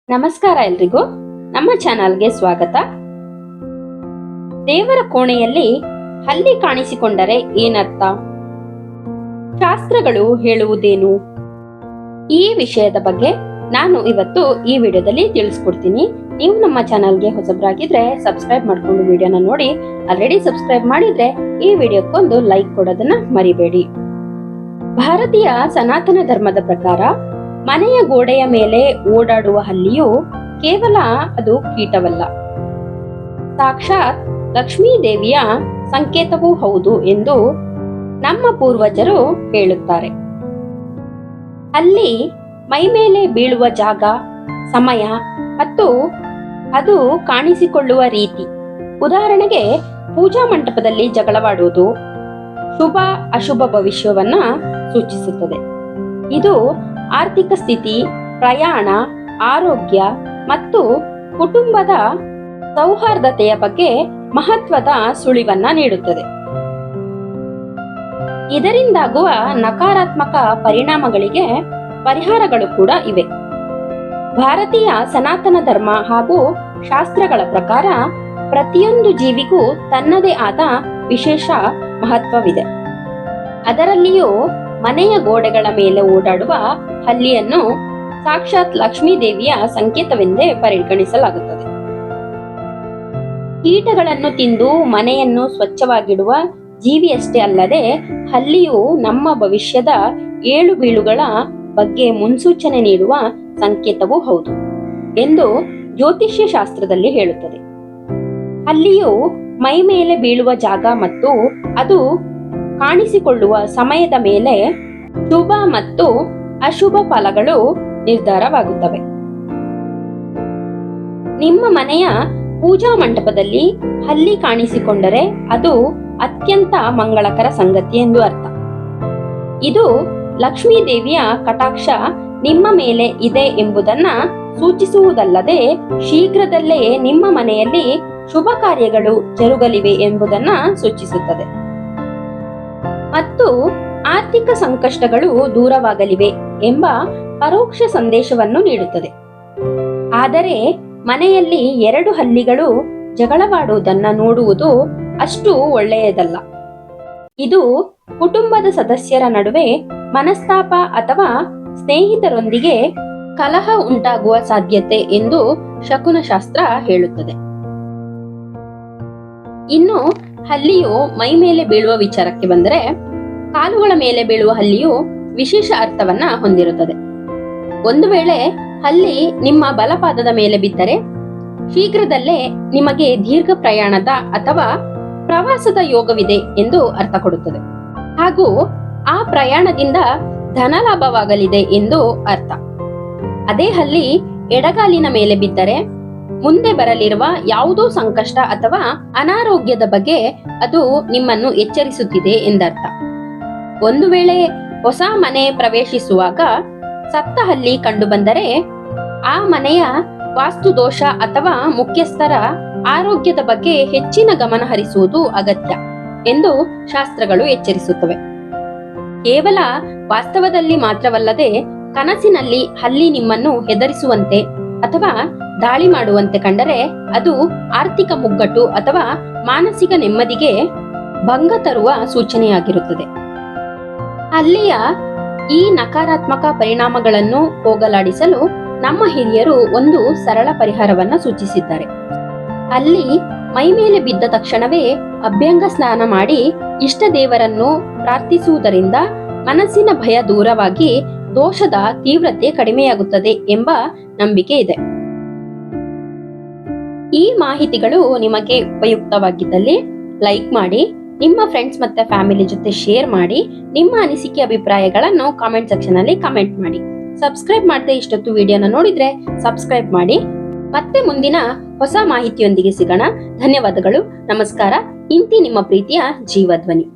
ನಮಸ್ಕಾರ ಎಲ್ರಿಗೂ. ನಮ್ಮ ಚಾನಲ್ಗೆ ಸ್ವಾಗತ. ದೇವರ ಕೋಣೆಯಲ್ಲಿ ಹಲ್ಲಿ ಕಾಣಿಸಿಕೊಂಡರೆ ಏನರ್ಥ? ಶಾಸ್ತ್ರಗಳು ಹೇಳುವುದೇನು? ಈ ವಿಷಯದ ಬಗ್ಗೆ ನಾನು ಇವತ್ತು ಈ ವಿಡಿಯೋದಲ್ಲಿ ತಿಳಿಸ್ಕೊಡ್ತೀನಿ. ನೀವು ನಮ್ಮ ಚಾನಲ್ಗೆ ಹೊಸಬರಾಗಿದ್ರೆ ಸಬ್ಸ್ಕ್ರೈಬ್ ಮಾಡ್ಕೊಂಡು ವಿಡಿಯೋನ ನೋಡಿ. ಆಲ್ರೆಡಿ ಸಬ್ಸ್ಕ್ರೈಬ್ ಮಾಡಿದ್ರೆ ಈ ವಿಡಿಯೋಕ್ಕೊಂದು ಲೈಕ್ ಕೊಡೋದನ್ನ ಮರಿಬೇಡಿ. ಭಾರತೀಯ ಸನಾತನ ಧರ್ಮದ ಪ್ರಕಾರ ಮನೆಯ ಗೋಡೆಯ ಮೇಲೆ ಓಡಾಡುವ ಹಲ್ಲಿಯು ಕೇವಲ ಅದು ಕೀಟವಲ್ಲ, ಸಾಕ್ಷಾತ್ ಲಕ್ಷ್ಮೀ ದೇವಿಯ ಸಂಕೇತವೂ ಹೌದು ಎಂದು ನಮ್ಮ ಪೂರ್ವಜರು ಹೇಳುತ್ತಾರೆ. ಹಲ್ಲಿ ಮೈಮೇಲೆ ಬೀಳುವ ಜಾಗ, ಸಮಯ ಮತ್ತು ಅದು ಕಾಣಿಸಿಕೊಳ್ಳುವ ರೀತಿ, ಉದಾಹರಣೆಗೆ ಪೂಜಾ ಮಂಟಪದಲ್ಲಿ ಜಗಳವಾಡುವುದು ಶುಭ ಅಶುಭ ಭವಿಷ್ಯವನ್ನ ಸೂಚಿಸುತ್ತದೆ. ಇದು ಆರ್ಥಿಕ ಸ್ಥಿತಿ, ಪ್ರಯಾಣ, ಆರೋಗ್ಯ ಮತ್ತು ಕುಟುಂಬದ ಸೌಹಾರ್ದತೆಯ ಬಗ್ಗೆ ಮಹತ್ವದ ಸುಳಿವನ್ನ ನೀಡುತ್ತದೆ. ಇದರಿಂದಾಗುವ ನಕಾರಾತ್ಮಕ ಪರಿಣಾಮಗಳಿಗೆ ಪರಿಹಾರಗಳು ಕೂಡ ಇವೆ. ಭಾರತೀಯ ಸನಾತನ ಧರ್ಮ ಹಾಗೂ ಶಾಸ್ತ್ರಗಳ ಪ್ರಕಾರ ಪ್ರತಿಯೊಂದು ಜೀವಿಗೂ ತನ್ನದೇ ಆದ ವಿಶೇಷ ಮಹತ್ವವಿದೆ. ಅದರಲ್ಲಿಯೂ ಮನೆಯ ಗೋಡೆಗಳ ಮೇಲೆ ಓಡಾಡುವ ಹಲ್ಲಿಯನ್ನು ಸಾಕ್ಷಾತ್ ಲಕ್ಷ್ಮೀ ದೇವಿಯ ಸಂಕೇತವೆಂದೇ ಪರಿಗಣಿಸಲಾಗುತ್ತದೆ. ಕೀಟಗಳನ್ನು ತಿಂದು ಮನೆಯನ್ನು ಸ್ವಚ್ಛವಾಗಿಡುವ ಜೀವಿಯಷ್ಟೇ ಅಲ್ಲದೆ ಹಲ್ಲಿಯು ನಮ್ಮ ಭವಿಷ್ಯದ ಏಳು ಬೀಳುಗಳ ಬಗ್ಗೆ ಮುನ್ಸೂಚನೆ ನೀಡುವ ಸಂಕೇತವೂ ಹೌದು ಎಂದು ಜ್ಯೋತಿಷ್ಯ ಶಾಸ್ತ್ರದಲ್ಲಿ ಹೇಳುತ್ತದೆ. ಹಲ್ಲಿಯು ಮೈ ಮೇಲೆ ಬೀಳುವ ಜಾಗ ಮತ್ತು ಅದು ಕಾಣಿಸಿಕೊಳ್ಳುವ ಸಮಯದ ಮೇಲೆ ಶುಭ ಮತ್ತು ಅಶುಭ ಫಲಗಳು ನಿರ್ಧಾರವಾಗುತ್ತವೆ. ನಿಮ್ಮ ಮನೆಯ ಪೂಜಾ ಮಂಟಪದಲ್ಲಿ ಹಲ್ಲಿ ಕಾಣಿಸಿಕೊಂಡರೆ ಅದು ಅತ್ಯಂತ ಮಂಗಳಕರ ಸಂಗತಿ ಎಂದು ಅರ್ಥ. ಇದು ಲಕ್ಷ್ಮೀ ದೇವಿಯ ಕಟಾಕ್ಷ ನಿಮ್ಮ ಮೇಲೆ ಇದೆ ಎಂಬುದನ್ನ ಸೂಚಿಸುವುದಲ್ಲದೆ ಶೀಘ್ರದಲ್ಲೇ ನಿಮ್ಮ ಮನೆಯಲ್ಲಿ ಶುಭ ಕಾರ್ಯಗಳು ಜರುಗಲಿವೆ ಎಂಬುದನ್ನ ಸೂಚಿಸುತ್ತದೆ ಮತ್ತು ಆರ್ಥಿಕ ಸಂಕಷ್ಟಗಳು ದೂರವಾಗಲಿವೆ ಎಂಬ ಪರೋಕ್ಷ ಸಂದೇಶವನ್ನು ನೀಡುತ್ತದೆ. ಆದರೆ ಮನೆಯಲ್ಲಿ ಎರಡು ಹಲ್ಲಿಗಳು ಜಗಳವಾಡುವುದನ್ನು ನೋಡುವುದು ಅಷ್ಟು ಒಳ್ಳೆಯದಲ್ಲ. ಇದು ಕುಟುಂಬದ ಸದಸ್ಯರ ನಡುವೆ ಮನಸ್ತಾಪ ಅಥವಾ ಸ್ನೇಹಿತರೊಂದಿಗೆ ಕಲಹ ಉಂಟಾಗುವ ಸಾಧ್ಯತೆ ಎಂದು ಶಕುನಶಾಸ್ತ್ರ ಹೇಳುತ್ತದೆ. ಇನ್ನು ಹಲ್ಲಿಯು ಮೈ ಮೇಲೆ ಬೀಳುವ ವಿಚಾರಕ್ಕೆ ಬಂದರೆ, ಕಾಲುಗಳ ಮೇಲೆ ಬೀಳುವ ಹಲ್ಲಿಯು ವಿಶೇಷ ಅರ್ಥವನ್ನ ಹೊಂದಿರುತ್ತದೆ. ಒಂದು ವೇಳೆ ಹಲ್ಲಿ ನಿಮ್ಮ ಬಲಪಾದದ ಮೇಲೆ ಬಿದ್ದರೆ ಶೀಘ್ರದಲ್ಲೇ ನಿಮಗೆ ದೀರ್ಘ ಪ್ರಯಾಣದ ಅಥವಾ ಪ್ರವಾಸದ ಯೋಗವಿದೆ ಎಂದು ಅರ್ಥ ಕೊಡುತ್ತದೆ ಹಾಗೂ ಆ ಪ್ರಯಾಣದಿಂದ ಧನ ಲಾಭವಾಗಲಿದೆ ಎಂದು ಅರ್ಥ. ಅದೇ ಹಲ್ಲಿ ಎಡಗಾಲಿನ ಮೇಲೆ ಬಿದ್ದರೆ ಮುಂದೆ ಬರಲಿರುವ ಯಾವುದೋ ಸಂಕಷ್ಟ ಅಥವಾ ಅನಾರೋಗ್ಯದ ಬಗ್ಗೆ ಅದು ನಿಮ್ಮನ್ನು ಎಚ್ಚರಿಸುತ್ತಿದೆ ಎಂದರ್ಥ. ಒಂದು ವೇಳೆ ಹೊಸ ಮನೆ ಪ್ರವೇಶಿಸುವಾಗ ಸತ್ತ ಹಲ್ಲಿ ಕಂಡು ಬಂದರೆ ಆ ಮನೆಯ ವಾಸ್ತು ದೋಷ ಅಥವಾ ಮುಖ್ಯಸ್ಥರ ಆರೋಗ್ಯದ ಬಗ್ಗೆ ಹೆಚ್ಚಿನ ಗಮನ ಹರಿಸುವುದು ಅಗತ್ಯ ಎಂದು ಶಾಸ್ತ್ರಗಳು ಎಚ್ಚರಿಸುತ್ತವೆ. ಕೇವಲ ವಾಸ್ತವದಲ್ಲಿ ಮಾತ್ರವಲ್ಲದೆ ಕನಸಿನಲ್ಲಿ ಹಲ್ಲಿ ನಿಮ್ಮನ್ನು ಹೆದರಿಸುವಂತೆ ಅಥವಾ ದಾಳಿ ಮಾಡುವಂತೆ ಕಂಡರೆ ಅದು ಆರ್ಥಿಕ ಮುಗ್ಗಟ್ಟು ಅಥವಾ ಮಾನಸಿಕ ನೆಮ್ಮದಿಗೆ ಭಂಗ ತರುವ ಸೂಚನೆಯಾಗಿರುತ್ತದೆ. ಹಲ್ಲಿಯ ಈ ನಕಾರಾತ್ಮಕ ಪರಿಣಾಮಗಳನ್ನು ಹೋಗಲಾಡಿಸಲು ನಮ್ಮ ಹಿರಿಯರು ಒಂದು ಸರಳ ಪರಿಹಾರವನ್ನ ಸೂಚಿಸಿದ್ದಾರೆ. ಹಲ್ಲಿ ಮೈ ಮೇಲೆ ಬಿದ್ದ ತಕ್ಷಣವೇ ಅಭ್ಯಂಗ ಸ್ನಾನ ಮಾಡಿ ಇಷ್ಟ ದೇವರನ್ನು ಪ್ರಾರ್ಥಿಸುವುದರಿಂದ ಮನಸ್ಸಿನ ಭಯ ದೂರವಾಗಿ ದೋಷದ ತೀವ್ರತೆ ಕಡಿಮೆಯಾಗುತ್ತದೆ ಎಂಬ ನಂಬಿಕೆ ಇದೆ. ಈ ಮಾಹಿತಿಗಳು ನಿಮಗೆ ಉಪಯುಕ್ತವಾಗಿದ್ದಲ್ಲಿ ಲೈಕ್ ಮಾಡಿ, ನಿಮ್ಮ ಫ್ರೆಂಡ್ಸ್ ಮತ್ತೆ ಫ್ಯಾಮಿಲಿ ಜೊತೆ ಶೇರ್ ಮಾಡಿ, ನಿಮ್ಮ ಅನಿಸಿಕೆ ಅಭಿಪ್ರಾಯಗಳನ್ನು ಕಾಮೆಂಟ್ ಸೆಕ್ಷನ್ ಅಲ್ಲಿ ಕಮೆಂಟ್ ಮಾಡಿ. ಸಬ್ಸ್ಕ್ರೈಬ್ ಮಾಡದೆ ಇಷ್ಟೊತ್ತು ವಿಡಿಯೋನ ನೋಡಿದ್ರೆ ಸಬ್ಸ್ಕ್ರೈಬ್ ಮಾಡಿ. ಮತ್ತೆ ಮುಂದಿನ ಹೊಸ ಮಾಹಿತಿಯೊಂದಿಗೆ ಸಿಗೋಣ. ಧನ್ಯವಾದಗಳು. ನಮಸ್ಕಾರ. ಇಂತಿ ನಿಮ್ಮ ಪ್ರೀತಿಯ ಜೀವಧ್ವನಿ.